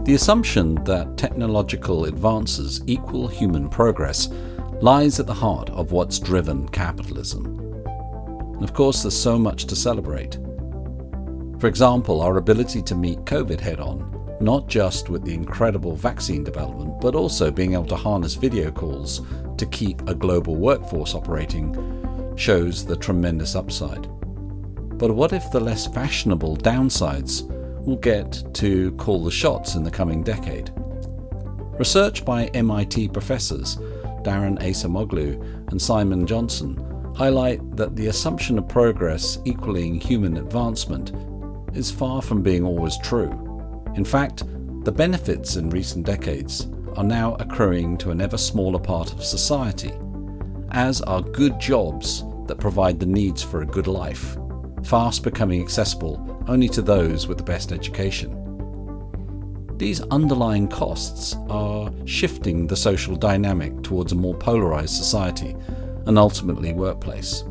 The assumption that technological advances equal human progress lies at the heart of what's driven capitalism. And of course, there's so much to celebrate. For example, our ability to meet COVID head-on, not just with the incredible vaccine development, but also being able to harness video calls to keep a global workforce operating, shows the tremendous upside. But what if the less fashionable downsides will get to call the shots in the coming decade? Research by MIT professors Darren Acemoglu and Simon Johnson highlight that the assumption of progress equaling human advancement is far from being always true. In fact, the benefits in recent decades are now accruing to an ever smaller part of society, as are good jobs that provide the needs for a good life, fast becoming accessible only to those with the best education. These underlying costs are shifting the social dynamic towards a more polarized society and ultimately workplace.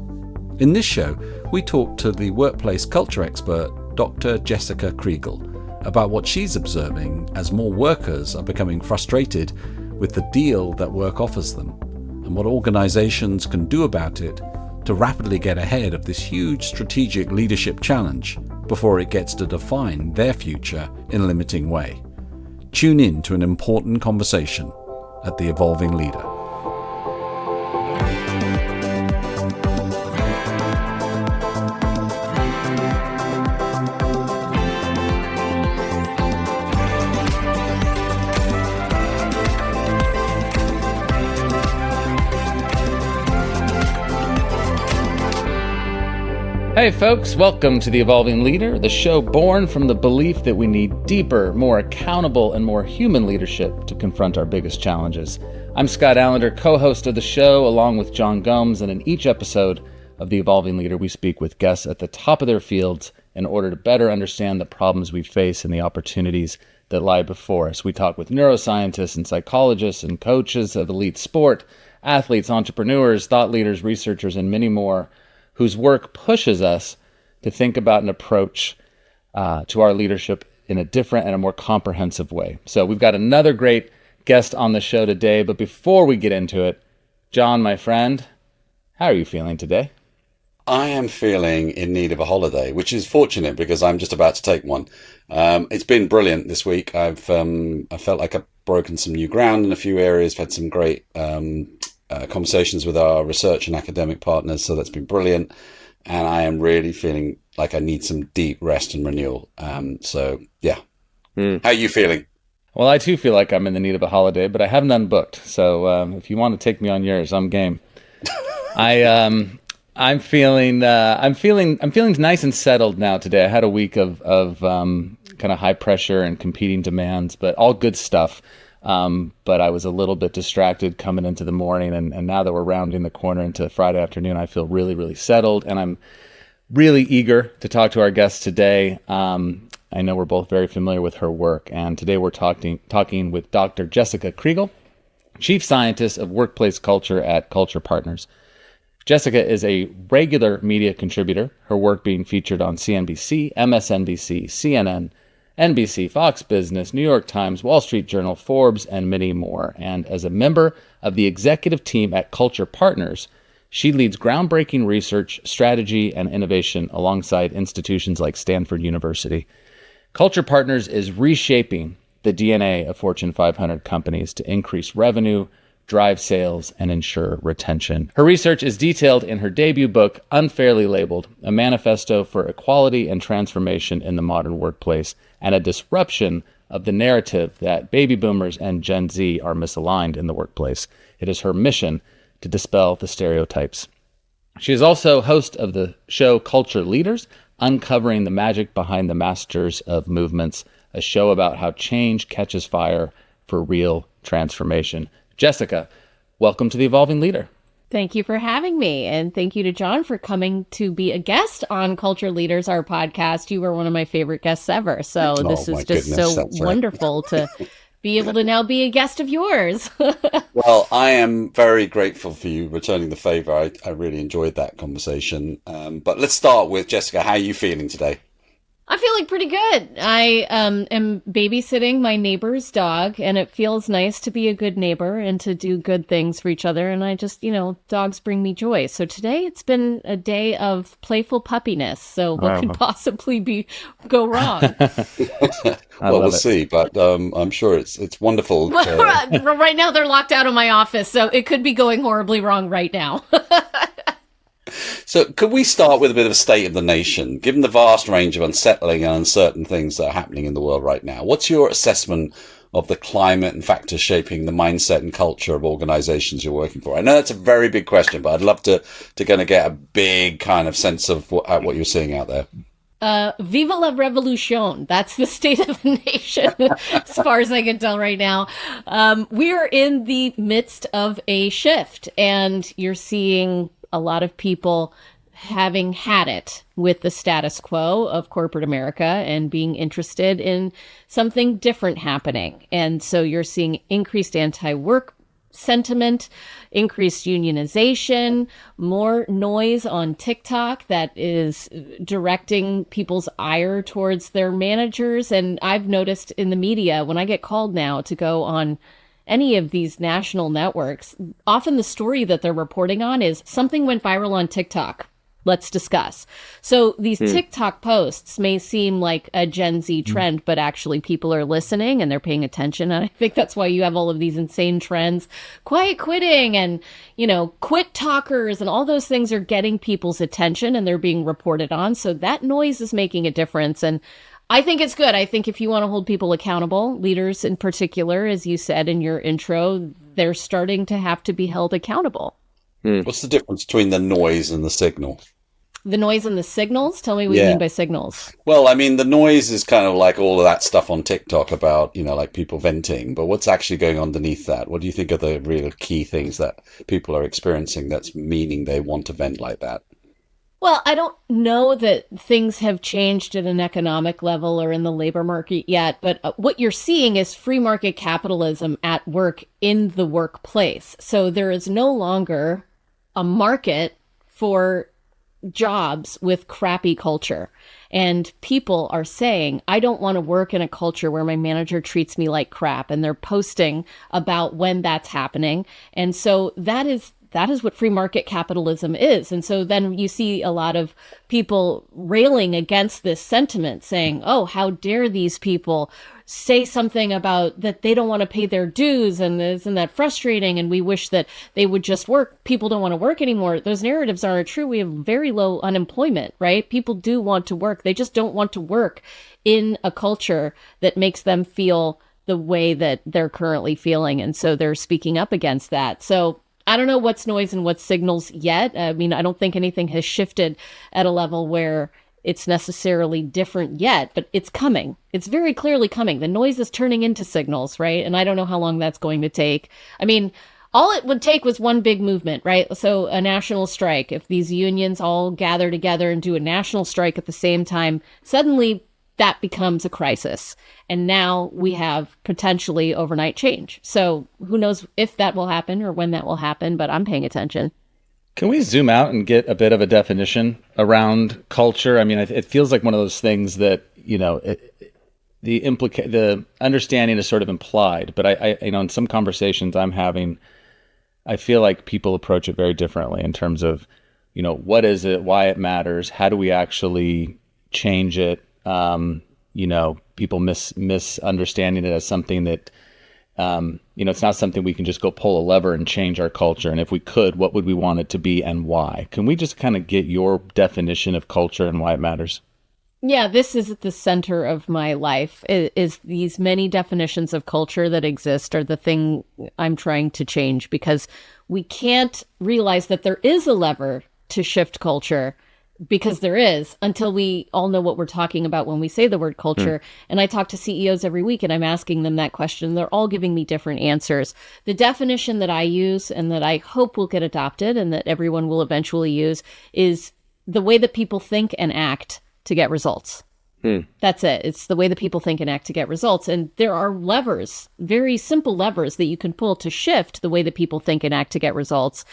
In this show, we talk to the workplace culture expert Dr Jessica Kriegel about what she's observing as more workers are becoming frustrated with the deal that work offers them, and what organizations can do about it to rapidly get ahead of this huge strategic leadership challenge before it gets to define their future in a limiting way. Tune in to an important conversation at The Evolving Leader. Hey folks, welcome to The Evolving Leader, the show born from the belief that we need deeper, more accountable, and more human leadership to confront our biggest challenges. I'm Scott Allender, co-host of the show, along with Jean Gomes, and in each episode of The Evolving Leader, we speak with guests at the top of their fields in order to better understand the problems we face and the opportunities that lie before us. We talk with neuroscientists and psychologists and coaches of elite sport, athletes, entrepreneurs, thought leaders, researchers, and many more, whose work pushes us to think about an approach to our leadership in a different and a more comprehensive way. So we've got another great guest on the show today, but before we get into it, John, my friend, how are you feeling today? I am feeling in need of a holiday, which is fortunate because I'm just about to take one. It's been brilliant this week. I felt like I've broken some new ground in a few areas, had some great conversations with our research and academic partners, so that's been brilliant, and I am really feeling like I need some deep rest and renewal. How are you feeling? Well, I too feel like I'm in the need of a holiday, but I have none booked, so if you want to take me on yours, I'm game. I'm feeling nice and settled now today. I had a week of kind of high pressure and competing demands, but all good stuff. But I was a little bit distracted coming into the morning, and now that we're rounding the corner into Friday afternoon, I feel really, really settled, and I'm really eager to talk to our guest today. I know we're both very familiar with her work, and today we're talking with Dr. Jessica Kriegel, Chief Scientist of Workplace Culture at Culture Partners. Jessica is a regular media contributor, her work being featured on CNBC, MSNBC, CNN, NBC, Fox Business, New York Times, Wall Street Journal, Forbes, and many more. And as a member of the executive team at Culture Partners, she leads groundbreaking research, strategy, and innovation alongside institutions like Stanford University. Culture Partners is reshaping the DNA of Fortune 500 companies to increase revenue, drive sales, and ensure retention. Her research is detailed in her debut book, Unfairly Labeled, a manifesto for equality and transformation in the modern workplace, and a disruption of the narrative that baby boomers and Gen Z are misaligned in the workplace. It is her mission to dispel the stereotypes. She is also host of the show Culture Leaders, Uncovering the Magic Behind the Masters of Movements, a show about how change catches fire for real transformation. Jessica, welcome to The Evolving Leader. Thank you for having me. And thank you to John for coming to be a guest on Culture Leaders, our podcast. You were one of my favorite guests ever. So this is just so wonderful to be able to now be a guest of yours. Well, I am very grateful for you returning the favor. I really enjoyed that conversation. But let's start with Jessica. How are you feeling today? I'm feeling pretty good. I am babysitting my neighbor's dog, and it feels nice to be a good neighbor and to do good things for each other. And I just, dogs bring me joy. So today it's been a day of playful puppiness. So what could possibly go wrong? Well, we'll see, but I'm sure it's wonderful. Right now they're locked out of my office, so it could be going horribly wrong right now. So could we start with a bit of a state of the nation, given the vast range of unsettling and uncertain things that are happening in the world right now? What's your assessment of the climate and factors shaping the mindset and culture of organizations you're working for? I know that's a very big question, but I'd love to kind of get a big kind of sense of what you're seeing out there. Viva la revolution. That's the state of the nation, as far as I can tell right now. We're in the midst of a shift, and you're seeing a lot of people having had it with the status quo of corporate America and being interested in something different happening. And so you're seeing increased anti-work sentiment, increased unionization, more noise on TikTok that is directing people's ire towards their managers. And I've noticed in the media, when I get called now to go on any of these national networks, often the story that they're reporting on is something went viral on TikTok. Let's discuss. So these TikTok posts may seem like a Gen Z trend, but actually people are listening and they're paying attention. And I think that's why you have all of these insane trends, quiet quitting and, quit talkers, and all those things are getting people's attention and they're being reported on. So that noise is making a difference. And I think it's good. I think if you want to hold people accountable, leaders in particular, as you said in your intro, they're starting to have to be held accountable. What's the difference between the noise and the signal? The noise and the signals? Tell me what you mean by signals. Well, I mean, the noise is kind of like all of that stuff on TikTok about, like people venting. But what's actually going on underneath that? What do you think are the real key things that people are experiencing that's meaning they want to vent like that? Well, I don't know that things have changed at an economic level or in the labor market yet, but what you're seeing is free market capitalism at work in the workplace. So there is no longer a market for jobs with crappy culture. And people are saying, I don't want to work in a culture where my manager treats me like crap. And they're posting about when that's happening. And so that is what free market capitalism is. And so then you see a lot of people railing against this sentiment, saying, oh, how dare these people say something about that they don't want to pay their dues, and isn't that frustrating, and we wish that they would just work. People don't want to work anymore. Those narratives aren't true. We have very low unemployment, right? People do want to work. They just don't want to work in a culture that makes them feel the way that they're currently feeling. And so they're speaking up against that. So I don't know what's noise and what's signals yet. I mean, I don't think anything has shifted at a level where it's necessarily different yet, but it's coming. It's very clearly coming. The noise is turning into signals, right? And I don't know how long that's going to take. I mean, all it would take was one big movement, right? So a national strike. If these unions all gather together and do a national strike at the same time, suddenly that becomes a crisis. And now we have potentially overnight change. So who knows if that will happen or when that will happen, but I'm paying attention. Can we zoom out and get a bit of a definition around culture? I mean, it feels like one of those things that, the understanding is sort of implied, but I in some conversations I'm having, I feel like people approach it very differently in terms of, what is it, why it matters, how do we actually change it? People misunderstanding it as something that, it's not something we can just go pull a lever and change our culture. And if we could, what would we want it to be and why? Can we just kind of get your definition of culture and why it matters? Yeah, this is at the center of my life, is these many definitions of culture that exist are the thing I'm trying to change, because we can't realize that there is a lever to shift culture, because there is, until we all know what we're talking about when we say the word culture. And I talk to CEOs every week and I'm asking them that question. They're all giving me different answers. The definition that I use and that I hope will get adopted and that everyone will eventually use is the way that people think and act to get results. That's it. It's the way that people think and act to get results. And there are levers, very simple levers that you can pull to shift the way that people think and act to get results.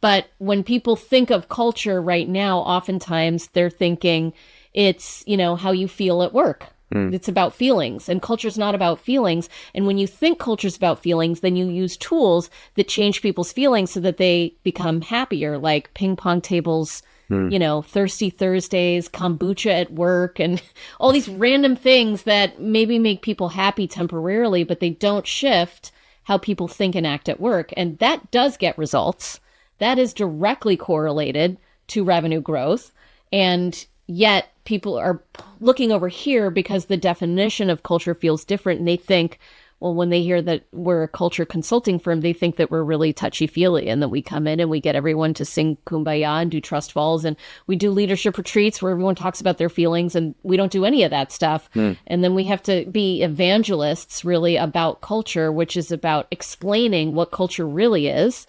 But when people think of culture right now, oftentimes they're thinking It's, how you feel at work. It's about feelings, and culture's not about feelings. And when you think culture's about feelings, then you use tools that change people's feelings so that they become happier, like ping pong tables, thirsty Thursdays, kombucha at work, and all these random things that maybe make people happy temporarily, but they don't shift how people think and act at work. And that does get results. That is directly correlated to revenue growth. And yet people are looking over here because the definition of culture feels different. And they think, well, when they hear that we're a culture consulting firm, they think that we're really touchy-feely and that we come in and we get everyone to sing Kumbaya and do trust falls. And we do leadership retreats where everyone talks about their feelings, and we don't do any of that stuff. And then we have to be evangelists really about culture, which is about explaining what culture really is.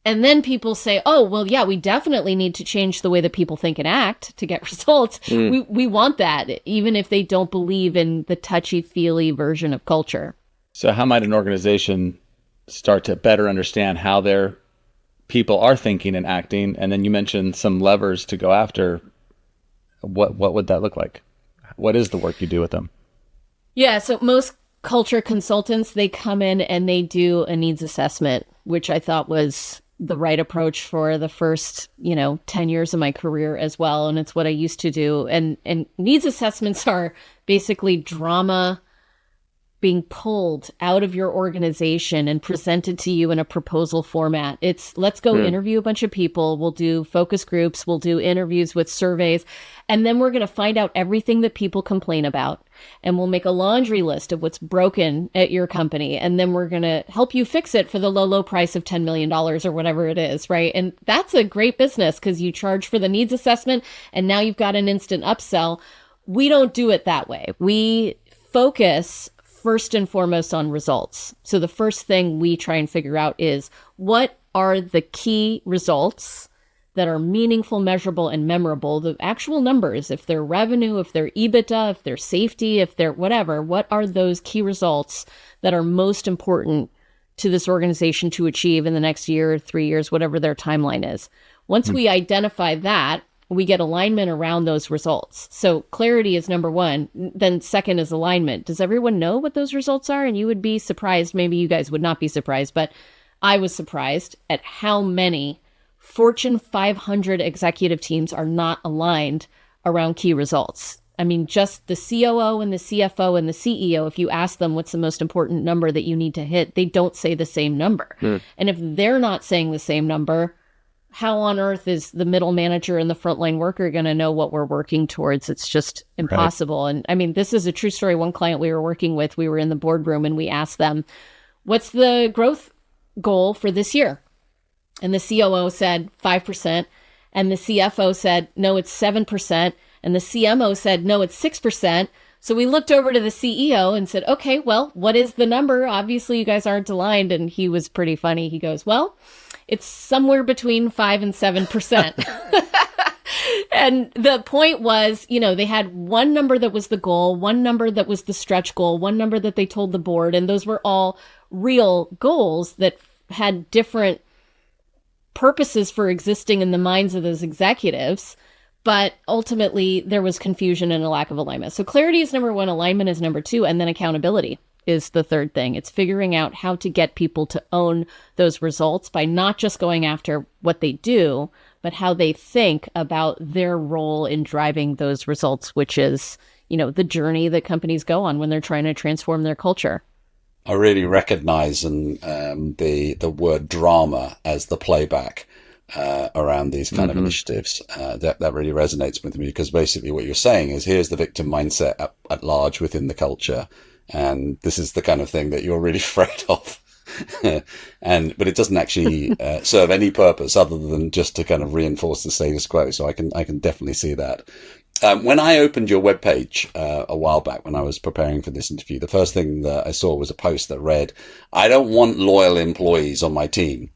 And then people say, oh, well, yeah, we definitely need to change the way that people think and act to get results. We want that, even if they don't believe in the touchy-feely version of culture. So how might an organization start to better understand how their people are thinking and acting? And then you mentioned some levers to go after. What would that look like? What is the work you do with them? Yeah, so most culture consultants, they come in and they do a needs assessment, which I thought was the right approach for the first, 10 years of my career as well. And it's what I used to do. And needs assessments are basically drama being pulled out of your organization and presented to you in a proposal format. It's let's go interview a bunch of people. We'll do focus groups. We'll do interviews with surveys. And then we're going to find out everything that people complain about. And we'll make a laundry list of what's broken at your company. And then we're going to help you fix it for the low price of $10 million or whatever it is, right? And that's a great business because you charge for the needs assessment and now you've got an instant upsell. We don't do it that way. We focus first and foremost on results. So the first thing we try and figure out is what are the key results that are meaningful, measurable, and memorable, the actual numbers, if they're revenue, if they're EBITDA, if they're safety, if they're whatever, what are those key results that are most important to this organization to achieve in the next year, 3 years, whatever their timeline is. Once we identify that, we get alignment around those results. So clarity is number one. Then second is alignment. Does everyone know what those results are? And you would be surprised. Maybe you guys would not be surprised, but I was surprised at how many Fortune 500 executive teams are not aligned around key results. I mean, just the COO and the CFO and the CEO, if you ask them what's the most important number that you need to hit, they don't say the same number. And if they're not saying the same number, how on earth is the middle manager and the frontline worker going to know what we're working towards? It's just impossible. Right. And I mean, this is a true story. One client we were working with, we were in the boardroom and we asked them, what's the growth goal for this year? And the COO said 5%. And the CFO said, no, it's 7%. And the CMO said, no, it's 6%. So we looked over to the CEO and said, okay, well, what is the number? Obviously, you guys aren't aligned. And he was pretty funny. He goes, well, it's somewhere between 5 and 7%. And the point was, they had one number that was the goal, one number that was the stretch goal, one number that they told the board. And those were all real goals that had different purposes for existing in the minds of those executives. But ultimately, there was confusion and a lack of alignment. So clarity is number one, alignment is number two, and then accountability is the third thing. It's figuring out how to get people to own those results by not just going after what they do, but how they think about their role in driving those results, which is, the journey that companies go on when they're trying to transform their culture. I really recognize the word drama as the playback around these kind of initiatives. That really resonates with me, because basically what you're saying is here's the victim mindset at large within the culture. And this is the kind of thing that you're really afraid of. But it doesn't actually serve any purpose other than just to kind of reinforce the status quo. So I can definitely see that. When I opened your webpage a while back when I was preparing for this interview, the first thing that I saw was a post that read, "I don't want loyal employees on my team."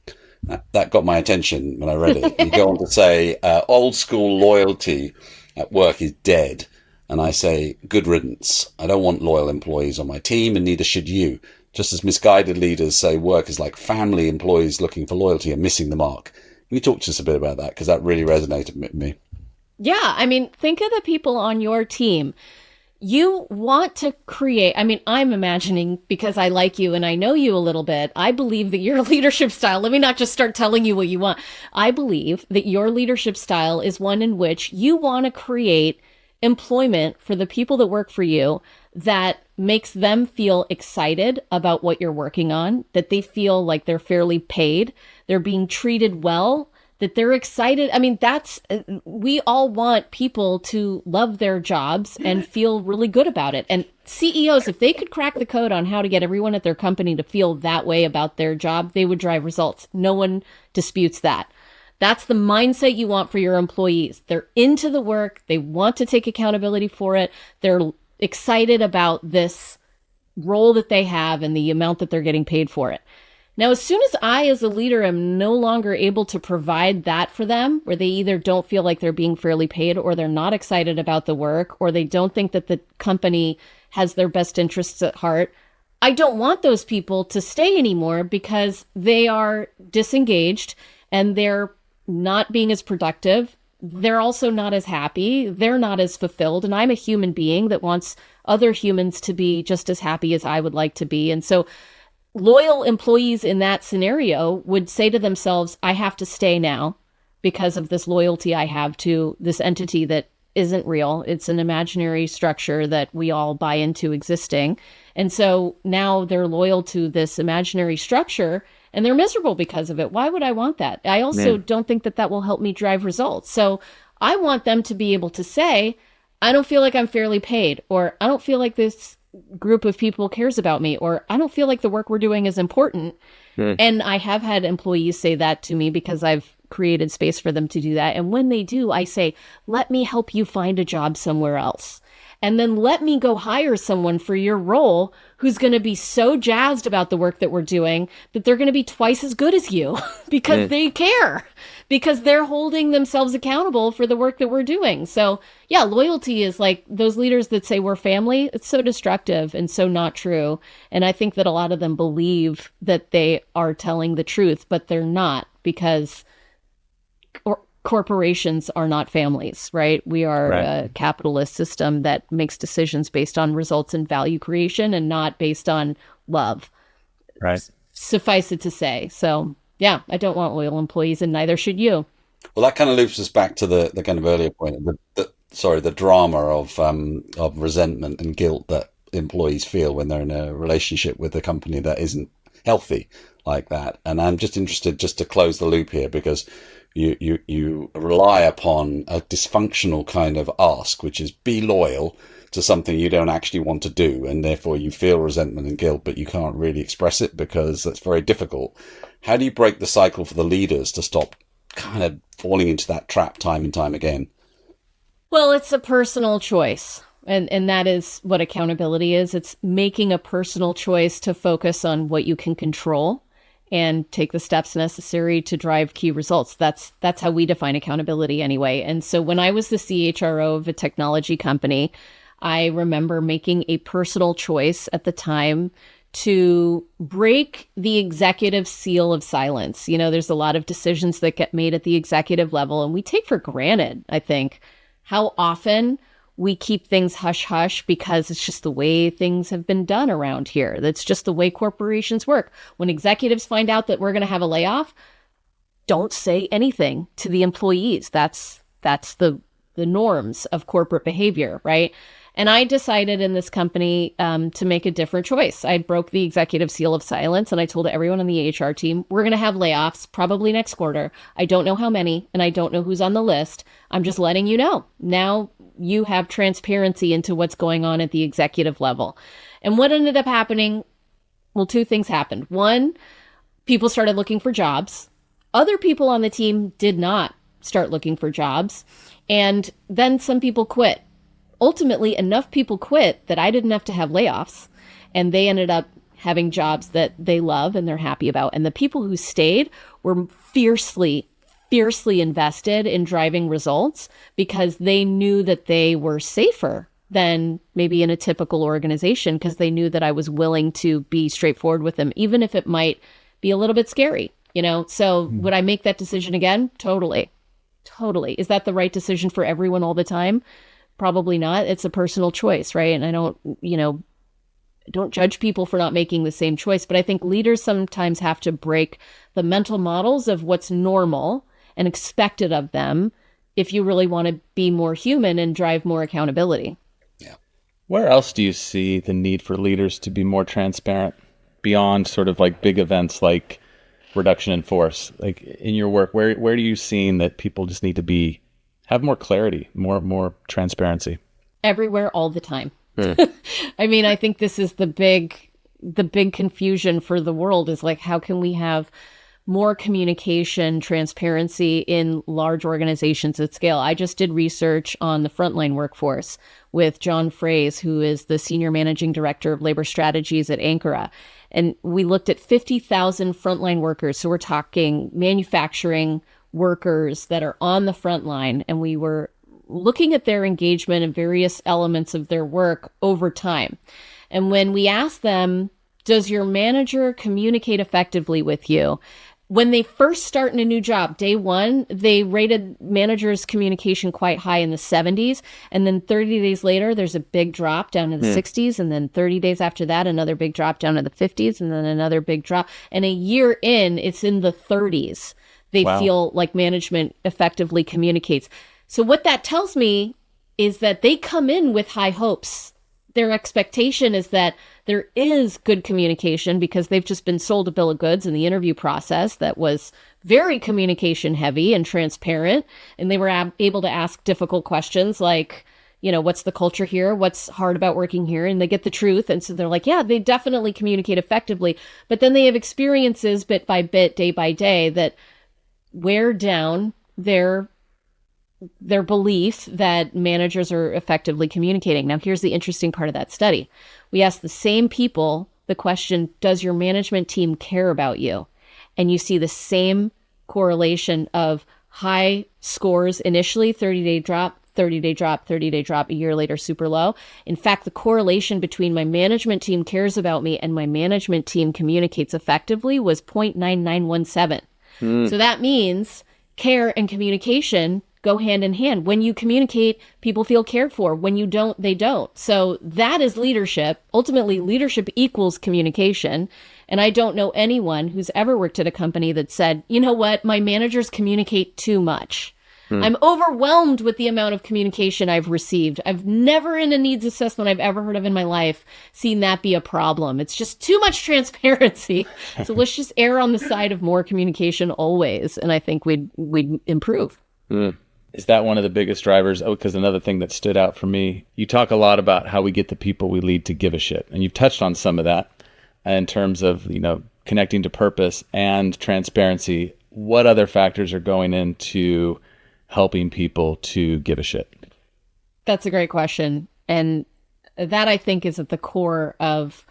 That got my attention when I read it. You go on to say, old school loyalty at work is dead. And I say, good riddance. I don't want loyal employees on my team, and neither should you. Just as misguided leaders say work is like family, employees looking for loyalty are missing the mark. Can you talk to us a bit about that? Because that really resonated with me. Yeah, I mean, think of the people on your team. You want to create, I mean, I'm imagining, because I like you and I know you a little bit, I believe that your leadership style, let me not just start telling you what you want. I believe that your leadership style is one in which you want to create employment for the people that work for you that makes them feel excited about what you're working on, that they feel like they're fairly paid, they're being treated well, that they're excited. I mean, we all want people to love their jobs and feel really good about it. And CEOs, if they could crack the code on how to get everyone at their company to feel that way about their job, they would drive results. No one disputes that. That's the mindset you want for your employees. They're into the work. They want to take accountability for it. They're excited about this role that they have and the amount that they're getting paid for it. Now, as soon as I, as a leader, am no longer able to provide that for them, where they either don't feel like they're being fairly paid, or they're not excited about the work, or they don't think that the company has their best interests at heart, I don't want those people to stay anymore, because they are disengaged and they're not being as productive. They're also not as happy. They're not as fulfilled. And I'm a human being that wants other humans to be just as happy as I would like to be. And so loyal employees in that scenario would say to themselves, I have to stay now because of this loyalty I have to this entity that isn't real. It's an imaginary structure that we all buy into existing. And so now they're loyal to this imaginary structure and they're miserable because of it. Why would I want that? I also don't think that that will help me drive results. So I want them to be able to say, I don't feel like I'm fairly paid, or I don't feel like this group of people cares about me, or I don't feel like the work we're doing is important. And I have had employees say that to me because I've created space for them to do that. And when they do, I say, let me help you find a job somewhere else. And then let me go hire someone for your role who's going to be so jazzed about the work that we're doing that they're going to be twice as good as you because they care, because they're holding themselves accountable for the work that we're doing. So yeah, loyalty is like those leaders that say we're family. It's so destructive and so not true. And I think that a lot of them believe that they are telling the truth, but they're not, because corporations are not families, right? We are a capitalist system that makes decisions based on results and value creation and not based on love. Right. Suffice it to say. So yeah, I don't want loyal employees, and neither should you. Well, that kind of loops us back to the kind of earlier point, the drama of resentment and guilt that employees feel when they're in a relationship with a company that isn't healthy like that. And I'm just interested, just to close the loop here, because you rely upon a dysfunctional kind of ask, which is be loyal to something you don't actually want to do, and therefore you feel resentment and guilt, but you can't really express it because that's very difficult. How do you break the cycle for the leaders to stop kind of falling into that trap time and time again? Well, it's a personal choice. And that is what accountability is. It's making a personal choice to focus on what you can control and take the steps necessary to drive key results. That's how we define accountability anyway. And so when I was the CHRO of a technology company, I remember making a personal choice at the time to break the executive seal of silence. You know, there's a lot of decisions that get made at the executive level, and we take for granted, I think, how often we keep things hush-hush because it's just the way things have been done around here. That's just the way corporations work. When executives find out that we're going to have a layoff, don't say anything to the employees. That's the norms of corporate behavior, right? And I decided in this company to make a different choice. I broke the executive seal of silence, and I told everyone on the HR team, we're going to have layoffs probably next quarter. I don't know how many, and I don't know who's on the list. I'm just letting you know. Now you have transparency into what's going on at the executive level. And what ended up happening, well, two things happened. One, people started looking for jobs. Other people on the team did not start looking for jobs. And then some people quit. Ultimately, enough people quit that I didn't have to have layoffs, and they ended up having jobs that they love and they're happy about. And the people who stayed were fiercely invested in driving results because they knew that they were safer than maybe in a typical organization, because they knew that I was willing to be straightforward with them, even if it might be a little bit scary, you know? So would I make that decision again? Totally. Totally. Is that the right decision for everyone all the time? Probably not. It's a personal choice, right? And I don't judge people for not making the same choice, but I think leaders sometimes have to break the mental models of what's normal and expected of them if you really want to be more human and drive more accountability. Yeah. Where else do you see the need for leaders to be more transparent beyond sort of like big events like reduction in force? Like in your work, where do you see that people just need to have more clarity, more transparency? Everywhere, all the time. I mean, I think this is the big confusion for the world is like, how can we have more communication, transparency in large organizations at scale? I just did research on the frontline workforce with John Fraze, who is the Senior Managing Director of Labor Strategies at Ankara. And we looked at 50,000 frontline workers. So we're talking manufacturing workers that are on the front line. And we were looking at their engagement and various elements of their work over time. And when we asked them, does your manager communicate effectively with you? When they first start in a new job, day one, they rated managers' communication quite high in the 70s. And then 30 days later, there's a big drop down to the 60s. And then 30 days after that, another big drop down to the 50s. And then another big drop. And a year in, it's in the 30s. They feel like management effectively communicates. So what that tells me is that they come in with high hopes. Their expectation is that there is good communication because they've just been sold a bill of goods in the interview process that was very communication heavy and transparent. And they were able to ask difficult questions like, what's the culture here? What's hard about working here? And they get the truth. And so they're like, yeah, they definitely communicate effectively. But then they have experiences bit by bit, day by day that wear down their belief that managers are effectively communicating. Now, here's the interesting part of that study. We asked the same people the question, does your management team care about you? And you see the same correlation of high scores initially, 30-day drop, 30-day drop, 30-day drop, a year later, super low. In fact, the correlation between my management team cares about me and my management team communicates effectively was 0.9917. So that means care and communication go hand in hand. When you communicate, people feel cared for. When you don't, they don't. So that is leadership. Ultimately, leadership equals communication. And I don't know anyone who's ever worked at a company that said, you know what, my managers communicate too much. I'm overwhelmed with the amount of communication I've received. I've never in a needs assessment I've ever heard of in my life seen that be a problem. It's just too much transparency. So let's just err on the side of more communication always. And I think we'd improve. Is that one of the biggest drivers? Oh, because another thing that stood out for me, you talk a lot about how we get the people we lead to give a shit. And you've touched on some of that in terms of, connecting to purpose and transparency. What other factors are going into helping people to give a shit? That's a great question. And that, I think, is at the core of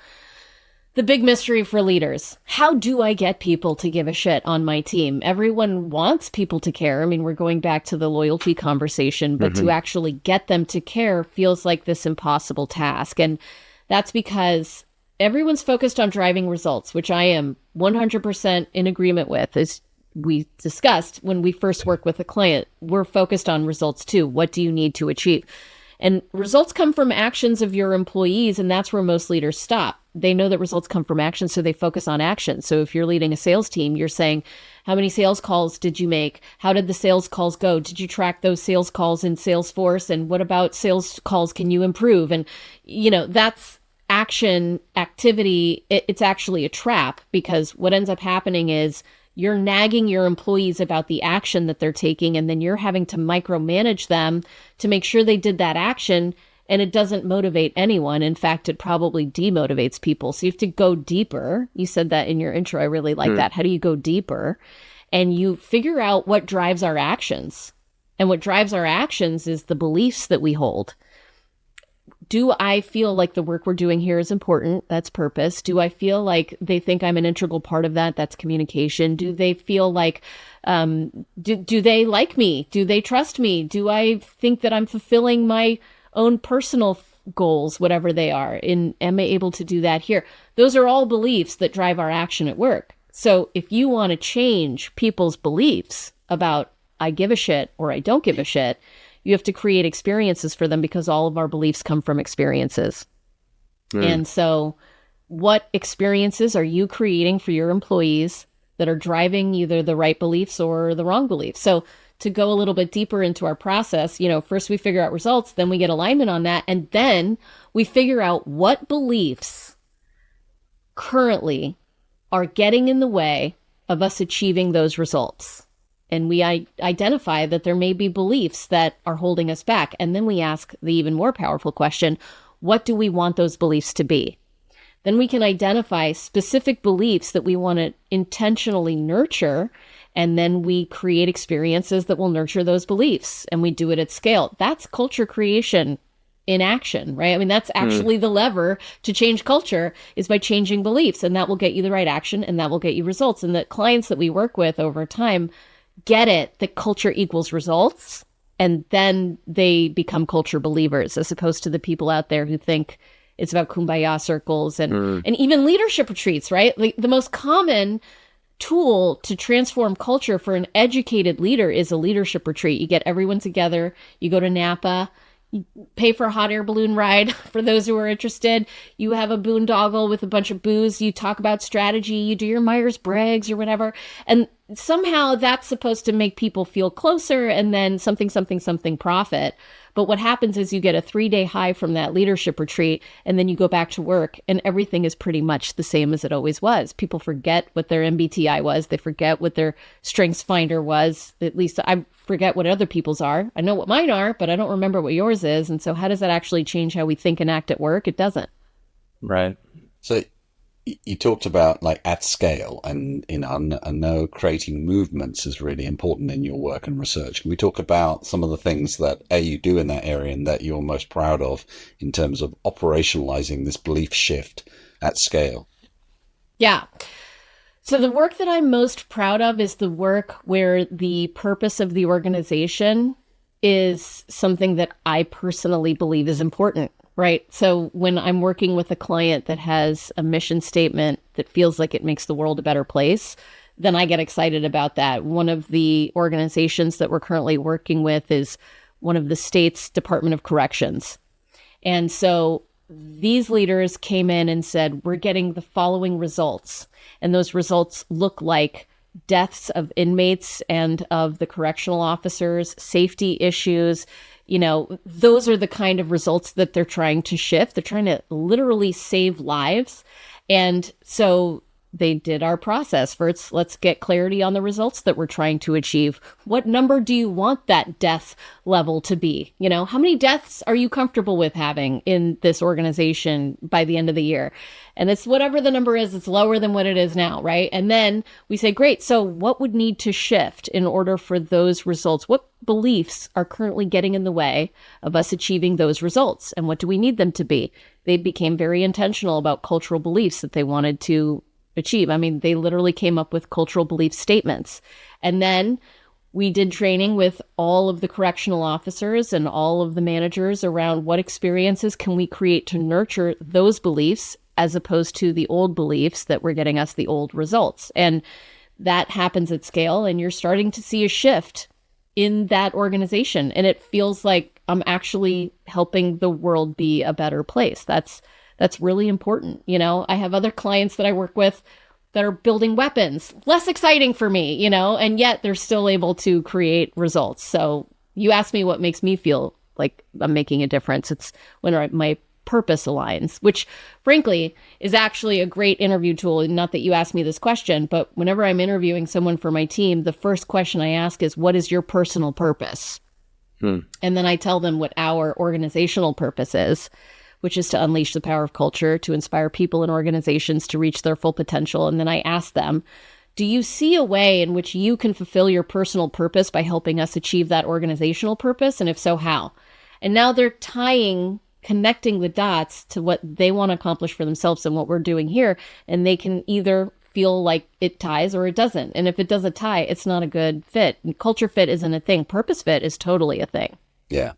the big mystery for leaders. How do I get people to give a shit on my team? Everyone wants people to care. I mean, we're going back to the loyalty conversation, but to actually get them to care feels like this impossible task. And that's because everyone's focused on driving results, which I am 100% in agreement with. As we discussed when we first work with a client, we're focused on results too. What do you need to achieve? And results come from actions of your employees, and that's where most leaders stop. They know that results come from action, so they focus on action. So if you're leading a sales team, you're saying, how many sales calls did you make? How did the sales calls go? Did you track those sales calls in Salesforce? And what about sales calls can you improve? And, that's action, activity. It's actually a trap, because what ends up happening is you're nagging your employees about the action that they're taking, and then you're having to micromanage them to make sure they did that action, and it doesn't motivate anyone. In fact, it probably demotivates people. So you have to go deeper. You said that in your intro. I really like that. How do you go deeper? And you figure out what drives our actions. And what drives our actions is the beliefs that we hold. Do I feel like the work we're doing here is important? That's purpose. Do I feel like they think I'm an integral part of that? That's communication. Do they feel like, do they like me? Do they trust me? Do I think that I'm fulfilling my own personal goals, whatever they are? Am I able to do that here? Those are all beliefs that drive our action at work. So if you want to change people's beliefs about I give a shit or I don't give a shit. You have to create experiences for them because all of our beliefs come from experiences. And so what experiences are you creating for your employees that are driving either the right beliefs or the wrong beliefs? So to go a little bit deeper into our process, first we figure out results, then we get alignment on that. And then we figure out what beliefs currently are getting in the way of us achieving those results. And we identify that there may be beliefs that are holding us back. And then we ask the even more powerful question, what do we want those beliefs to be? Then we can identify specific beliefs that we want to intentionally nurture. And then we create experiences that will nurture those beliefs. And we do it at scale. That's culture creation in action, right? I mean, that's actually the lever to change culture is by changing beliefs. And that will get you the right action and that will get you results. And the clients that we work with over time get it that culture equals results. And then they become culture believers as opposed to the people out there who think it's about kumbaya circles and even leadership retreats, right? Like the most common tool to transform culture for an educated leader is a leadership retreat. You get everyone together, you go to Napa, you pay for a hot air balloon ride for those who are interested. You have a boondoggle with a bunch of booze. You talk about strategy. You do your Myers-Briggs or whatever. And somehow that's supposed to make people feel closer and then something profit. But what happens is you get a 3-day high from that leadership retreat and then you go back to work and everything is pretty much the same as it always was. People forget what their MBTI was. They forget what their strengths finder was. At least I forget what other people's are. I know what mine are, but I don't remember what yours is. And so how does that actually change how we think and act at work? It doesn't. Right. So you talked about like at scale, and I know creating movements is really important in your work and research. Can we talk about some of the things that you do in that area and that you're most proud of in terms of operationalizing this belief shift at scale? Yeah. So the work that I'm most proud of is the work where the purpose of the organization is something that I personally believe is important. Right. So when I'm working with a client that has a mission statement that feels like it makes the world a better place, then I get excited about that. One of the organizations that we're currently working with is one of the state's Department of Corrections. And so these leaders came in and said, we're getting the following results. And those results look like deaths of inmates and of the correctional officers, safety issues. Those are the kind of results that they're trying to shift. They're trying to literally save lives. And so they did our process. First, let's get clarity on the results that we're trying to achieve. What number do you want that death level to be? How many deaths are you comfortable with having in this organization by the end of the year? And it's whatever the number is, it's lower than what it is now, right? And then we say, great, so what would need to shift in order for those results? What beliefs are currently getting in the way of us achieving those results? And what do we need them to be? They became very intentional about cultural beliefs that they wanted to achieve. I mean, they literally came up with cultural belief statements. And then we did training with all of the correctional officers and all of the managers around what experiences can we create to nurture those beliefs as opposed to the old beliefs that were getting us the old results. And that happens at scale, and you're starting to see a shift in that organization. And it feels like I'm actually helping the world be a better place. That's really important. I have other clients that I work with that are building weapons, less exciting for me, and yet they're still able to create results. So you asked me what makes me feel like I'm making a difference. It's when my purpose aligns, which frankly is actually a great interview tool. Not that you asked me this question, but whenever I'm interviewing someone for my team, the first question I ask is, what is your personal purpose? And then I tell them what our organizational purpose is, which is to unleash the power of culture, to inspire people and organizations to reach their full potential. And then I ask them, do you see a way in which you can fulfill your personal purpose by helping us achieve that organizational purpose? And if so, how? And now they're connecting the dots to what they want to accomplish for themselves and what we're doing here. And they can either feel like it ties or it doesn't. And if it doesn't tie, it's not a good fit. And culture fit isn't a thing. Purpose fit is totally a thing. Yeah.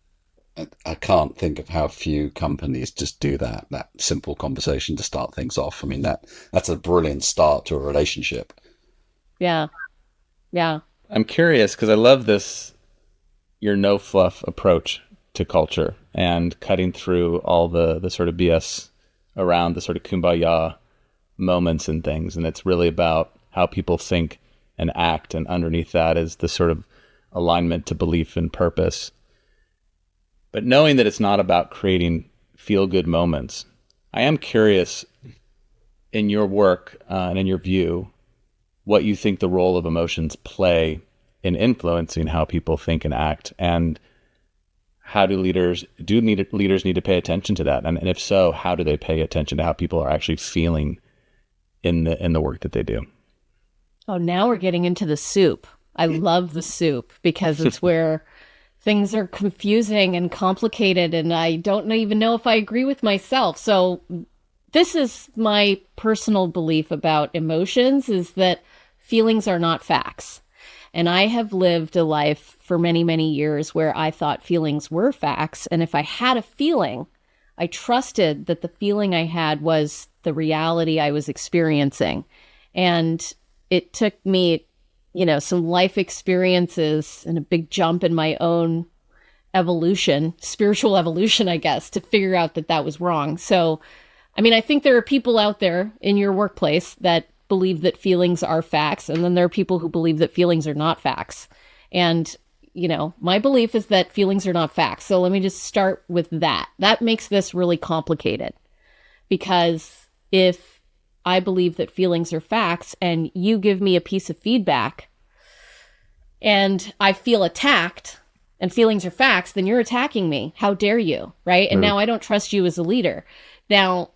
I can't think of how few companies just do that simple conversation to start things off. I mean, that's a brilliant start to a relationship. Yeah. Yeah. I'm curious because I love your no fluff approach to culture and cutting through all the sort of BS around the sort of kumbaya moments and things. And it's really about how people think and act. And underneath that is the sort of alignment to belief and purpose. But knowing that it's not about creating feel-good moments, I am curious in your work and in your view, what you think the role of emotions play in influencing how people think and act, and how leaders need to pay attention to that? And if so, how do they pay attention to how people are actually feeling in the work that they do? Oh, now we're getting into the soup. I love the soup because it's where things are confusing and complicated, and I don't even know if I agree with myself. So this is my personal belief about emotions, is that feelings are not facts. And I have lived a life for many, many years where I thought feelings were facts. And if I had a feeling, I trusted that the feeling I had was the reality I was experiencing. And it took me, some life experiences and a big jump in my own evolution, spiritual evolution, I guess, to figure out that that was wrong. So, I think there are people out there in your workplace that believe that feelings are facts, and then there are people who believe that feelings are not facts. And, my belief is that feelings are not facts. So let me just start with that. That makes this really complicated, because if I believe that feelings are facts and you give me a piece of feedback and I feel attacked and feelings are facts, then you're attacking me. How dare you, right? And now I don't trust you as a leader. Now,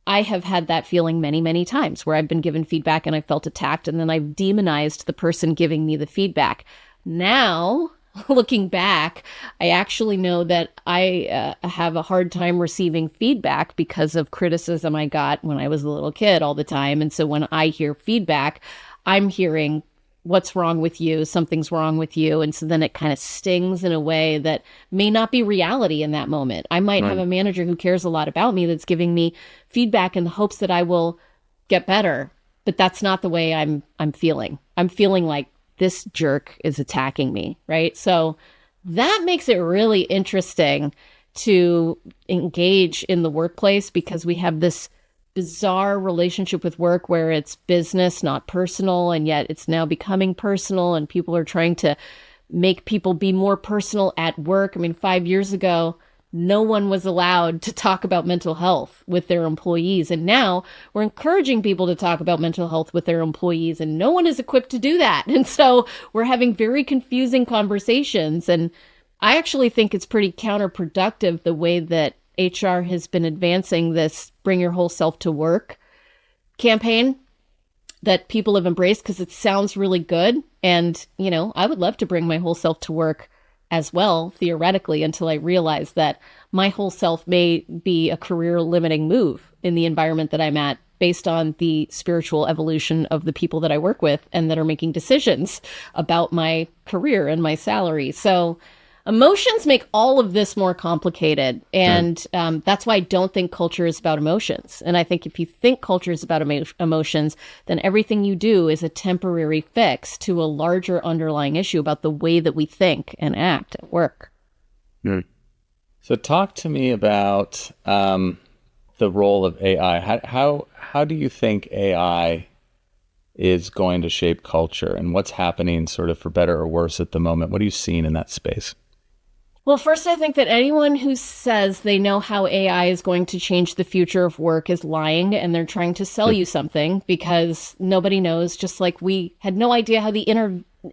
I have had that feeling many, many times where I've been given feedback and I felt attacked, and then I've demonized the person giving me the feedback. Now, looking back, I actually know that I have a hard time receiving feedback because of criticism I got when I was a little kid all the time. And so when I hear feedback, I'm hearing, what's wrong with you? Something's wrong with you. And so then it kind of stings in a way that may not be reality in that moment. I might have a manager who cares a lot about me that's giving me feedback in the hopes that I will get better, but that's not the way I'm feeling. I'm feeling like this jerk is attacking me, right? So that makes it really interesting to engage in the workplace, because we have this bizarre relationship with work where it's business, not personal, and yet it's now becoming personal, and people are trying to make people be more personal at work. 5 years ago, no one was allowed to talk about mental health with their employees, and now we're encouraging people to talk about mental health with their employees, and no one is equipped to do that. And so we're having very confusing conversations, and I actually think it's pretty counterproductive the way that HR has been advancing this bring your whole self to work campaign that people have embraced, because it sounds really good. And, I would love to bring my whole self to work as well, theoretically, until I realize that my whole self may be a career limiting move in the environment that I'm at, based on the spiritual evolution of the people that I work with and that are making decisions about my career and my salary. So emotions make all of this more complicated. And that's why I don't think culture is about emotions. And I think if you think culture is about emotions, then everything you do is a temporary fix to a larger underlying issue about the way that we think and act at work. So talk to me about the role of AI. How do you think AI is going to shape culture, and what's happening sort of for better or worse at the moment? What are you seeing in that space? Well, first, I think that anyone who says they know how AI is going to change the future of work is lying, and they're trying to sell you something, because nobody knows. Just like we had no idea how the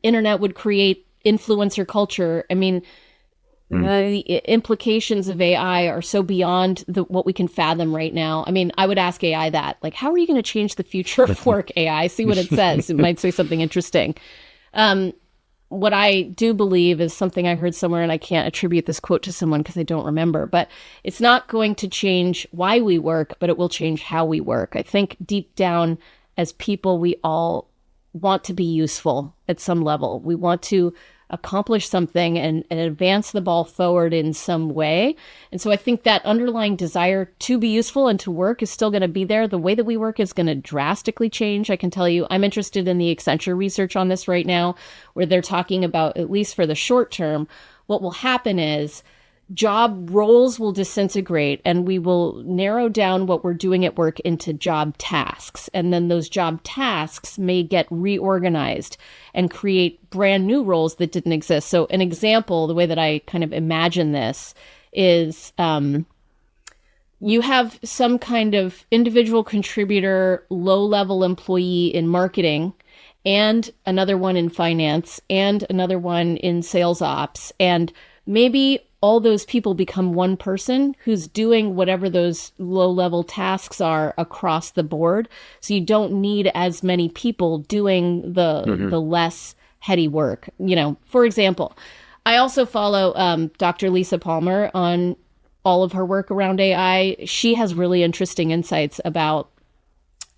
internet would create influencer culture. The implications of AI are so beyond what we can fathom right now. I would ask AI that, like, how are you going to change the future of work, AI? See what it says. It might say something interesting. What I do believe is something I heard somewhere, and I can't attribute this quote to someone because I don't remember, but it's not going to change why we work, but it will change how we work. I think deep down as people, we all want to be useful at some level. We want to accomplish something and advance the ball forward in some way. And so I think that underlying desire to be useful and to work is still going to be there. The way that we work is going to drastically change. I can tell you, I'm interested in the Accenture research on this right now, where they're talking about, at least for the short term, what will happen is job roles will disintegrate and we will narrow down what we're doing at work into job tasks. And then those job tasks may get reorganized and create brand new roles that didn't exist. So an example, the way that I kind of imagine this is you have some kind of individual contributor, low-level employee in marketing, and another one in finance, and another one in sales ops. And maybe all those people become one person who's doing whatever those low-level tasks are across the board. So you don't need as many people doing the less heady work. You know, for example, I also follow Dr. Lisa Palmer on all of her work around AI. She has really interesting insights about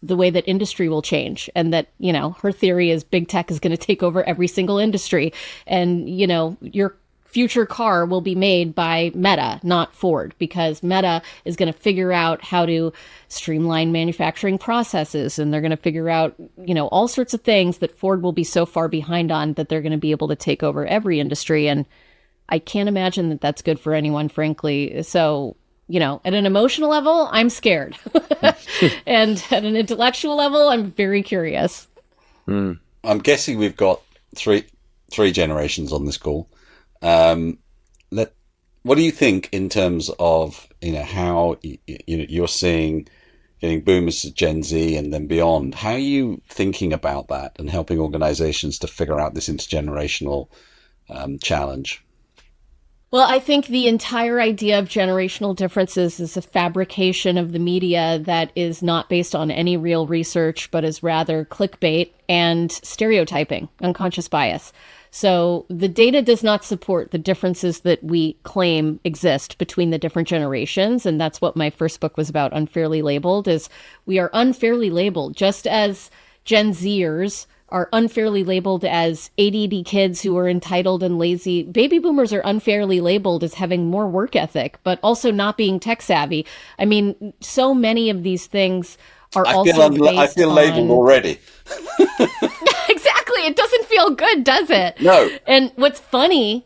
the way that industry will change, and that, you know, her theory is big tech is going to take over every single industry. And, you know, your future car will be made by Meta, not Ford, because Meta is going to figure out how to streamline manufacturing processes, and they're going to figure out, you know, all sorts of things that Ford will be so far behind on that they're going to be able to take over every industry. And I can't imagine that that's good for anyone, frankly. So, you know, at an emotional level, I'm scared. And at an intellectual level, I'm very curious. I'm guessing we've got three generations on this call. What do you think in terms of, you know, how you're seeing getting boomers to Gen Z and then beyond? How are you thinking about that and helping organizations to figure out this intergenerational challenge? Well, I think the entire idea of generational differences is a fabrication of the media that is not based on any real research, but is rather clickbait and stereotyping, unconscious bias. So the data does not support the differences that we claim exist between the different generations. And that's what my first book was about, Unfairly Labeled, is we are unfairly labeled, just as Gen Zers are unfairly labeled as ADD kids who are entitled and lazy. Baby boomers are unfairly labeled as having more work ethic, but also not being tech savvy. I mean, so many of these things are I feel labeled already. Exactly. It doesn't feel good, does it? No. And what's funny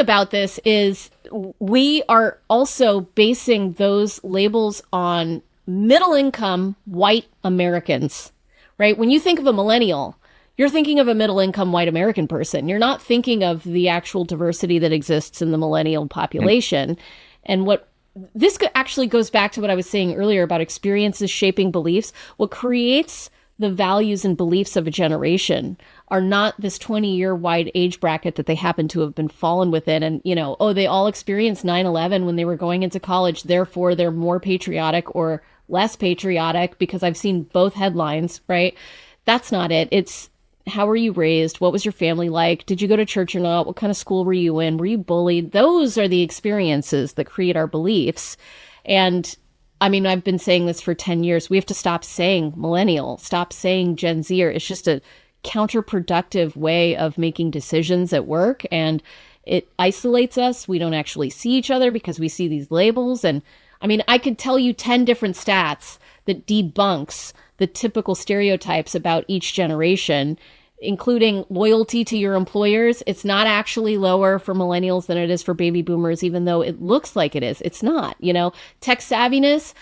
about this is we are also basing those labels on middle income white Americans. Right? When you think of a millennial, you're thinking of a middle-income white American person. You're not thinking of the actual diversity that exists in the millennial population. And what this actually goes back to what I was saying earlier about experiences shaping beliefs. What creates the values and beliefs of a generation are not this 20-year wide age bracket that they happen to have been fallen within. And, you know, they all experienced 9/11 when they were going into college. Therefore, they're more patriotic or less patriotic, because I've seen both headlines, right? That's not it. It's how were you raised? What was your family like? Did you go to church or not? What kind of school were you in? Were you bullied? Those are the experiences that create our beliefs. And I mean, I've been saying this for 10 years. We have to stop saying millennial, stop saying Gen Zer. It's just a counterproductive way of making decisions at work. And it isolates us. We don't actually see each other because we see these labels. And I mean, I could tell you 10 different stats that debunks the typical stereotypes about each generation, including loyalty to your employers. It's not actually lower for millennials than it is for baby boomers, even though it looks like it is. It's not, you know. Tech savviness,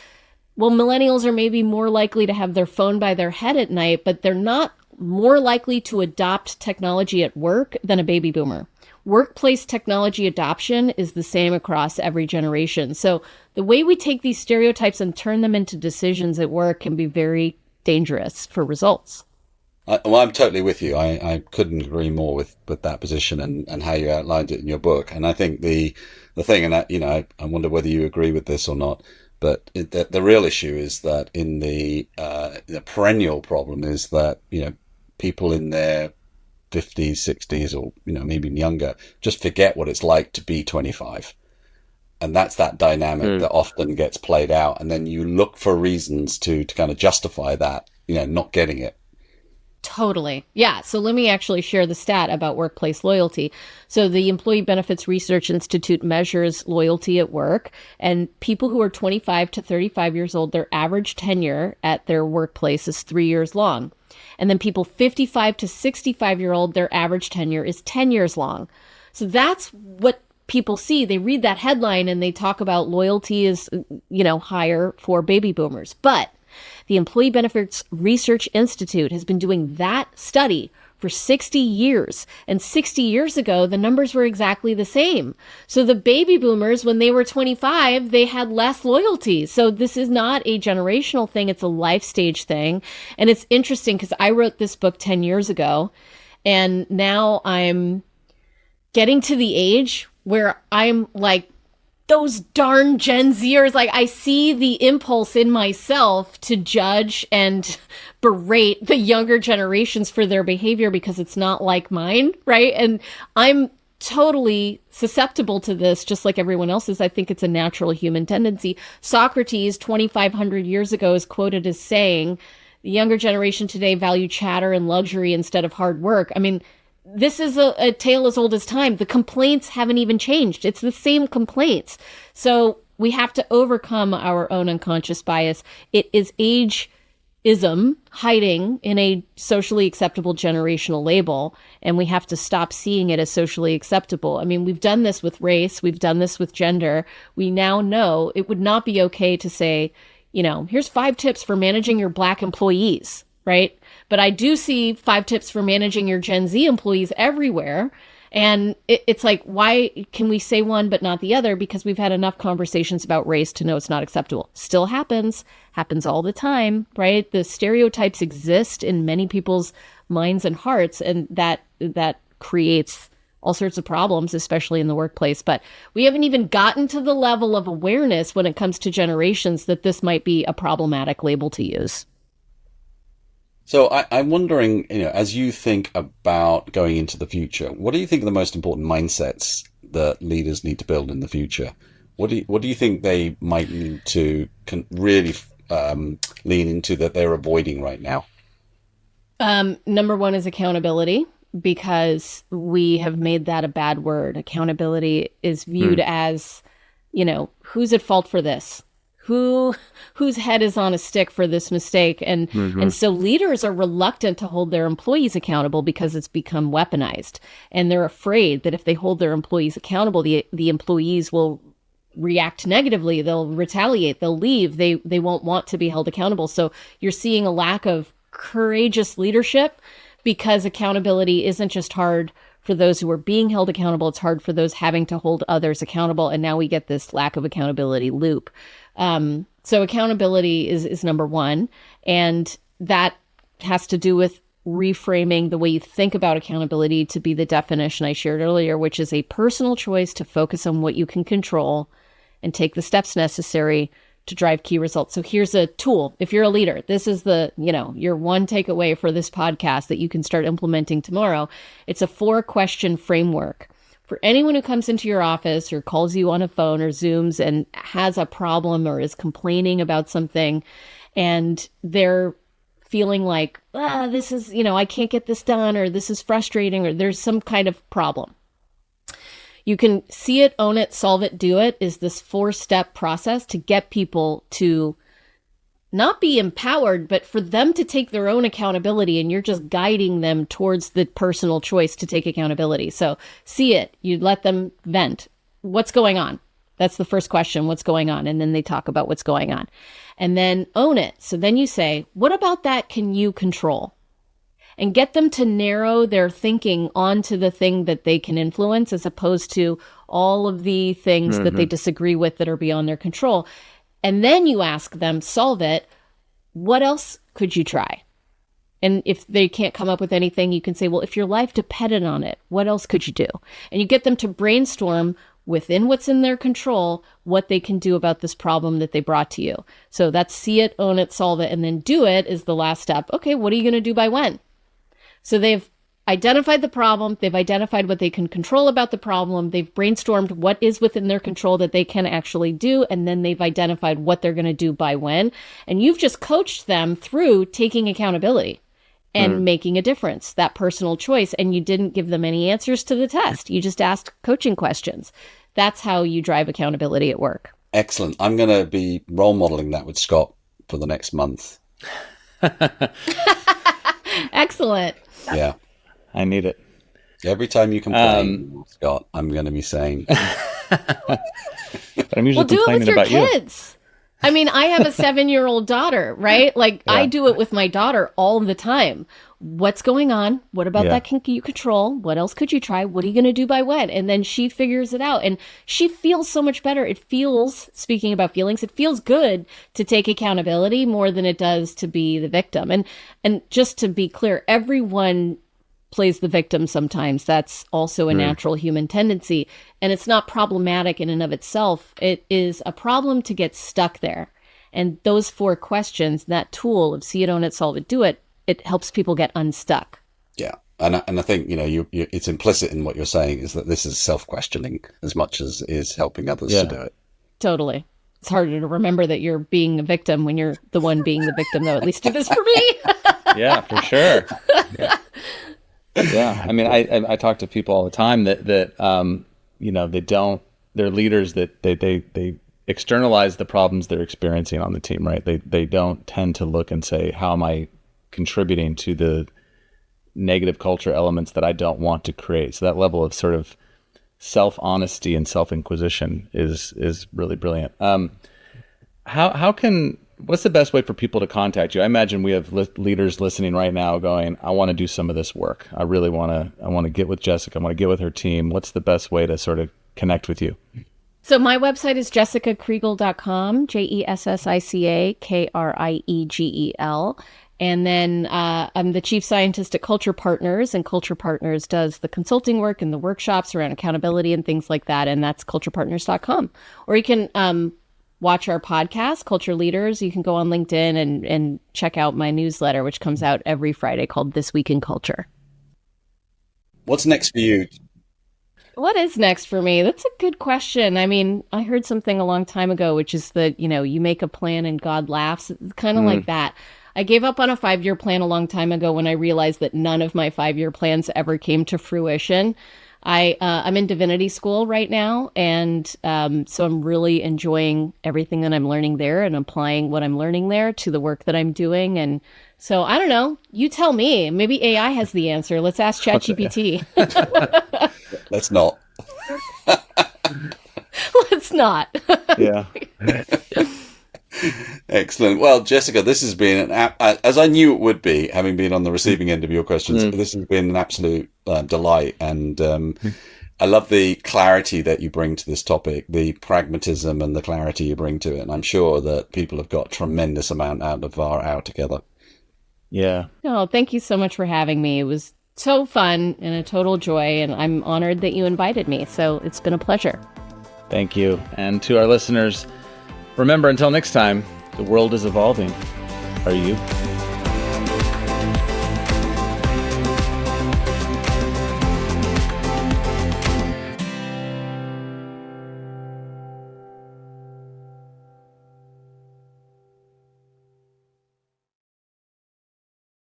well, millennials are maybe more likely to have their phone by their head at night, but they're not more likely to adopt technology at work than a baby boomer. Workplace technology adoption is the same across every generation. So the way we take these stereotypes and turn them into decisions at work can be very dangerous for results. I'm totally with you. I couldn't agree more with that position and how you outlined it in your book. And I think the thing, and I wonder whether you agree with this or not, but the real issue is that in the perennial problem is that, you know, people in their 50s, 60s, or, you know, maybe younger, just forget what it's like to be 25. And that's that dynamic that often gets played out. And then you look for reasons to kind of justify that, you know, not getting it. Totally. Yeah. So let me actually share the stat about workplace loyalty. So the Employee Benefits Research Institute measures loyalty at work, and people who are 25 to 35 years old, their average tenure at their workplace is 3 years long. And then people 55 to 65-year-old, their average tenure is 10 years long. So that's what people see. They read that headline and they talk about loyalty is, higher for baby boomers. But the Employee Benefits Research Institute has been doing that study for 60 years. And 60 years ago, the numbers were exactly the same. So the baby boomers, when they were 25, they had less loyalty. So this is not a generational thing. It's a life stage thing. And it's interesting because I wrote this book 10 years ago, and now I'm getting to the age where I'm like, those darn Gen Zers, like I see the impulse in myself to judge and berate the younger generations for their behavior because it's not like mine, right? And I'm totally susceptible to this, just like everyone else is. I think it's a natural human tendency. Socrates, 2,500 years ago, is quoted as saying, the younger generation today value chatter and luxury instead of hard work. I mean, this is a tale as old as time. The complaints haven't even changed. It's the same complaints. So we have to overcome our own unconscious bias. It is ageism hiding in a socially acceptable generational label, and we have to stop seeing it as socially acceptable. I mean, we've done this with race. We've done this with gender. We now know it would not be okay to say, here's 5 tips for managing your Black employees, right? But I do see 5 tips for managing your Gen Z employees everywhere. And it's like, why can we say one but not the other? Because we've had enough conversations about race to know it's not acceptable. Still happens all the time, right? The stereotypes exist in many people's minds and hearts, and that creates all sorts of problems, especially in the workplace. But we haven't even gotten to the level of awareness when it comes to generations that this might be a problematic label to use. So I'm wondering, as you think about going into the future, what do you think are the most important mindsets that leaders need to build in the future? What do you think they might need to really lean into that they're avoiding right now? Number one is accountability, because we have made that a bad word. Accountability is viewed as, who's at fault for this? Whose head is on a stick for this mistake? And so leaders are reluctant to hold their employees accountable because it's become weaponized. And they're afraid that if they hold their employees accountable, the employees will react negatively. They'll retaliate. They'll leave. They won't want to be held accountable. So you're seeing a lack of courageous leadership because accountability isn't just hard for those who are being held accountable. It's hard for those having to hold others accountable. And now we get this lack of accountability loop. So accountability is number one. And that has to do with reframing the way you think about accountability to be the definition I shared earlier, which is a personal choice to focus on what you can control and take the steps necessary to drive key results. So here's a tool. If you're a leader, this is your one takeaway for this podcast that you can start implementing tomorrow. It's a 4-question framework. For anyone who comes into your office or calls you on a phone or Zooms and has a problem or is complaining about something, and they're feeling like, this is, I can't get this done, or this is frustrating, or there's some kind of problem. You can see it, own it, solve it, do it, is this 4-step process to get people to not be empowered, but for them to take their own accountability, and you're just guiding them towards the personal choice to take accountability. So see it, you let them vent. What's going on? That's the first question, what's going on? And then they talk about what's going on. And then own it. So then you say, what about that can you control? And get them to narrow their thinking onto the thing that they can influence, as opposed to all of the things that they disagree with that are beyond their control. And then you ask them, solve it. What else could you try? And if they can't come up with anything, you can say, well, if your life depended on it, what else could you do? And you get them to brainstorm within what's in their control, what they can do about this problem that they brought to you. So that's see it, own it, solve it, and then do it is the last step. Okay, what are you going to do by when? So they've identified the problem. They've identified what they can control about the problem. They've brainstormed what is within their control that they can actually do. And then they've identified what they're going to do by when. And you've just coached them through taking accountability. and making a difference, that personal choice. And you didn't give them any answers to the test. You just asked coaching questions. That's how you drive accountability at work. Excellent. I'm going to be role modeling that with Scott for the next month. Excellent. Yeah. I need it. Every time you complain, Scott, I'm going to be saying. But I'm usually complaining about you. Do it with your kids. I mean, I have a 7-year-old daughter, right? Like, I do it with my daughter all the time. What's going on? What about that can you control? What else could you try? What are you going to do by when? And then she figures it out. And she feels so much better. It feels, speaking about feelings, it feels good to take accountability more than it does to be the victim. And just to be clear, everyone plays the victim sometimes. That's also a natural human tendency. And it's not problematic in and of itself. It is a problem to get stuck there. And those 4 questions, that tool of see it, own it, solve it, do it, it helps people get unstuck. Yeah. And I think, you it's implicit in what you're saying is that this is self-questioning as much as is helping others to do it. Totally. It's harder to remember that you're being a victim when you're the one being the victim, though. At least it is for me. Yeah, for sure. Yeah. I mean, I talk to people all the time that they're leaders that they externalize the problems they're experiencing on the team, right? They don't tend to look and say, how am I contributing to the negative culture elements that I don't want to create? So that level of sort of self-honesty and self-inquisition is really brilliant. What's the best way for people to contact you? I imagine we have leaders listening right now going, I want to do some of this work. I want to get with Jessica. I want to get with her team. What's the best way to sort of connect with you? So my website is jessicakriegel.com, JESSICAKRIEGEL. And then I'm the chief scientist at Culture Partners, and Culture Partners does the consulting work and the workshops around accountability and things like that. And that's culturepartners.com. Or you can watch our podcast, Culture Leaders. You can go on LinkedIn and check out my newsletter, which comes out every Friday, called This Week in Culture. What's next for you? What is next for me? That's a good question. I mean, I heard something a long time ago, which is that, you make a plan and God laughs. It's kind of like that. I gave up on a 5-year plan a long time ago when I realized that none of my 5-year plans ever came to fruition. I'm in divinity school right now, and so I'm really enjoying everything that I'm learning there and applying what I'm learning there to the work that I'm doing. And so I don't know. You tell me. Maybe AI has the answer. Let's ask ChatGPT. Let's not. Let's not. Yeah. Excellent. Well, Jessica, this has been as I knew it would be, having been on the receiving end of your questions. This has been an absolute delight, and I love the clarity that you bring to this topic, the pragmatism and the clarity you bring to it. And I'm sure that people have got a tremendous amount out of our hour together. Yeah. Oh, thank you so much for having me. It was so fun and a total joy, and I'm honored that you invited me. So it's been a pleasure. Thank you. And to our listeners, remember, until next time, the world is evolving. Are you?